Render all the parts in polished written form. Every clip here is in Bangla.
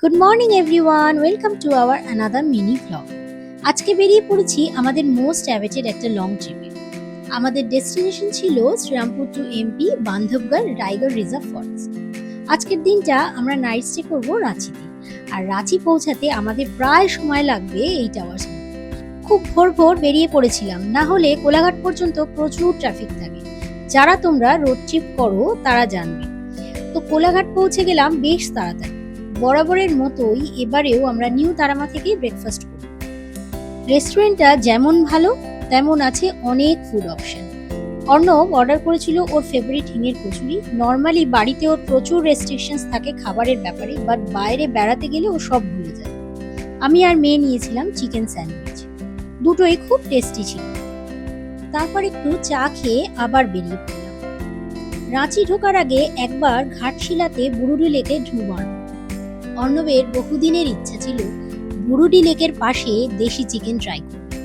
Good morning everyone, welcome to our another mini vlog. আজকে বেরিয়ে পড়েছি আমাদের মোস্ট অ্যাওয়েটেড একটা লং ট্রিপে। আমাদের ডেস্টিনেশন ছিল Srirampur to MP, Bandhavgarh, Raigarh reserve forest. আজকের দিনটা আমরা নাইট স্টে করবো রাঁচিতে, আর রাঁচি পৌঁছাতে আমাদের প্রায় সময় লাগবে 8 আওয়ার্স। খুব ভোর ভোর বেরিয়ে পড়েছিলাম, না হলে কোলাঘাট পর্যন্ত প্রচুর ট্রাফিক থাকে। যারা তোমরা রোড ট্রিপ করো তারা জানবে। তো কোলাঘাট পৌঁছে গেলাম বেশ তাড়াতাড়ি। বরাবরের মতোই এবারেও আমরা নিউ তারামা থেকেই ব্রেকফাস্ট করি। রেস্টুরেন্টটা যেমন ভালো তেমন আছে অনেক ফুড অপশন। অর্ণব অর্ডার করেছিল ওর ফেভারিট হিঙের কচুরি। নর্মালি বাড়িতে ওর প্রচুর রেস্ট্রিকশনস থাকে খাবারের ব্যাপারে, বাট বাইরে বেড়াতে গেলে ও সব ভুলে যায়। আমি আর মেয়ে নিয়েছিলাম চিকেন স্যান্ডউইচ, দুটোই খুব টেস্টি ছিল। তারপর একটু চা খেয়ে আবার বেরিয়ে পড়লাম। রাঁচি ঢোকার আগে একবার ঘাটশিলাতে বুরুডি লেকে ঢুঁ মারব। অর্ণবের বহুদিনের ইচ্ছা ছিল বুরুডি লেকের পাশে দেশি চিকেন ট্রাই করতে,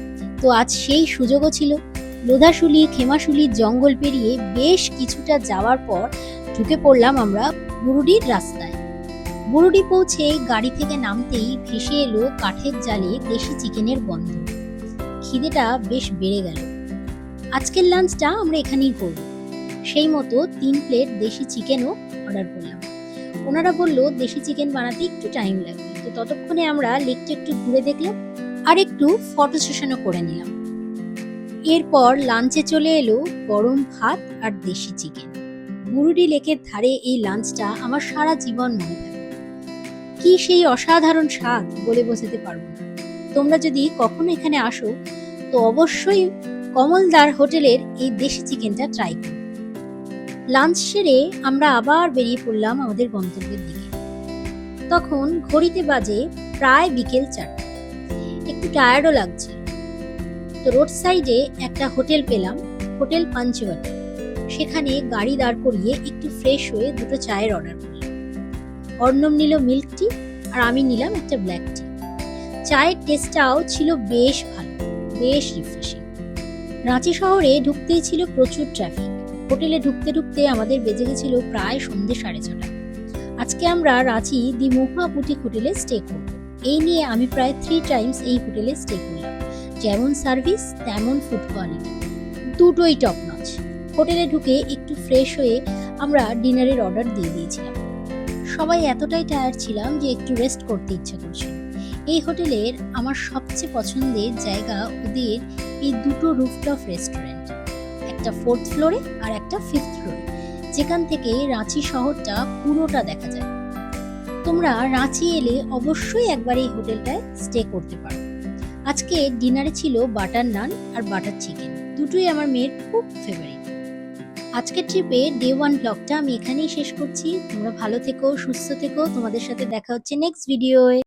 তো আজ সেই সুযোগও ছিল। লোধাশুলি খেমাশুলির জঙ্গল পেরিয়ে বেশ কিছুটা যাওয়ার পর ঢুকে পড়লাম আমরা বুরুডির রাস্তায়। বুরুডি পৌঁছে গাড়ি থেকে নামতেই ভেসে এলো কাঠের জালে দেশি চিকেনের গন্ধ। খিদেটা বেশ বেড়ে গেল। আজকের লাঞ্চটা আমরা এখানেই করব। সেই মতো 3 প্লেট দেশি চিকেনও অর্ডার করলাম। ওনারা বললো দেশি চিকেন বানাতে একটু টাইম লাগবে, তো ততক্ষণে আমরা লেকটা একটু ঘুরে দেখলাম আর একটু ফটো সেশনও করে নিলাম। এরপর লাঞ্চে চলে এলো গরম ভাত আর দেশি চিকেন। বুরুডি লেকের ধারে এই লাঞ্চটা আমার সারা জীবন মনে থাকে। কি সেই অসাধারণ স্বাদ, বলে বোঝাতে পারবো না। তোমরা যদি কখনো এখানে আসো তো অবশ্যই কমলদার হোটেলের এই দেশি চিকেনটা ট্রাই করো। লাঞ্চ সেরে আমরা আবার বেরিয়ে পড়লাম আমাদের গন্তব্যের দিকে। তখন ঘড়িতে বাজে প্রায় বিকেল 4টা। একটু টায়ার্ডও লাগছে, তো রোড সাইডে একটা হোটেল পেলাম, হোটেল পাঞ্চওয়াটি। সেখানে গাড়ি দাঁড় করিয়ে একটু ফ্রেশ হয়ে দুটো চায়ের অর্ডার করলাম। অর্ণব নিল মিল্ক টি আর আমি নিলাম একটা ব্ল্যাক টি। চায়ের টেস্টটাও ছিল বেশ ভালো, বেশ রিফ্রেশিং। রাঁচি শহরে ঢুকতেই ছিল প্রচুর ট্রাফিক। হোটেলে ঢুকতে ঢুকতে আমাদের বেজে গেছিল প্রায় সন্ধ্যে 6:30। আজকে আমরা রাঁচি দি মহুয়া বুটিক হোটেলে স্টে করব। এই নিয়ে আমি প্রায় 3 টাইমস এই হোটেলে স্টে করলাম। যেমন সার্ভিস তেমন ফুড কোয়ালিটি, দুটোই টপ নচ। হোটেলে ঢুকে একটু ফ্রেশ হয়ে আমরা ডিনারের অর্ডার দিয়ে দিয়েছিলাম। সবাই এতটাই টায়ার্ড ছিলাম যে একটু রেস্ট করতে ইচ্ছা করছিল। এই হোটেলের আমার সবচেয়ে পছন্দের জায়গা ওদের এই দুটো রুফটপ রেস্টুরেন্ট, একটা 4th ফ্লোরে আর একটা 5th ফ্লোরে, যেখান থেকে রাঁচি শহরটা পুরোটা দেখা যায়। তোমরা রাঁচি এলে অবশ্যই একবার এই হোটেলটায় স্টে করতে পারো। আজকে ডিনারে ছিল বাটার নান আর বাটার চিকেন, দুটোই আমার মেয়ের খুব ফেভারিট। আজকের ট্রিপে ডে 1 ব্লগটা আমি এখানেই শেষ করছি। তোমরা ভালো থেকো, সুস্থ থেকো। তোমাদের সাথে দেখা হচ্ছে নেক্সট ভিডিওয়ে।